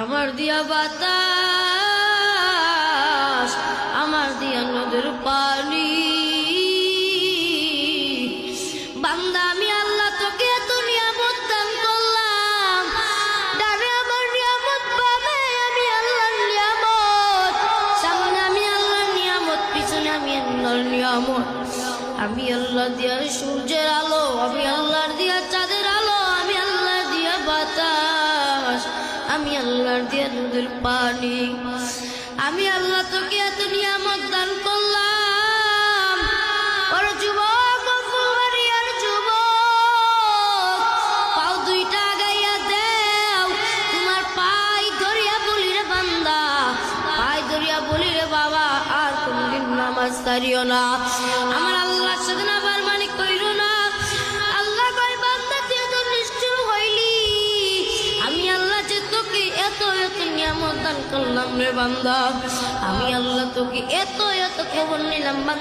আমার দিয়া বাতাস, আমার দিয়া নদীর পানি, বান্দা আমি আল্লাহ তোকে এত নিয়ামত দান করলাম, ডানে আমার নিয়ামত, বামে আমি আল্লাহর নিয়ামত, সামনে আমি আল্লাহর নিয়ামত, পিছনে আমি আল্লাহর নিয়ামত। আমি আল্লাহ দিয়া সূর্যের আলো, আমি আল্লাহর দিয়া চাঁদের আলো, আমি আল্লাহর দিয়া বাতাস, আমি আল্লাহর দিয়া নদীর পানি। আমি আল্লাহ তোকে এত নিয়ামত দান করলাম। ওর যুবক, ফুলবাড়িয়ার যুবক, পাও দুইটা আগাইয়া দেও, তোমার পাই ধরিয়া বলি রে বান্দা, পাই ধরিয়া বলি রে বাবা, আর কোনদিন নামাজ ছাড়িও না, আমার আল্লাহর সাথে না বারমানি কইরো না। আল্লাহ কয় বান্দা তুই তো নিষ্ঠুর হইলি, আমি আল্লাহ যে তোকে এত এত নিয়ামত দান করলাম রে বান্দা, আমি আল্লাহ তোকে এত এত খবর নিলাম বান্দা।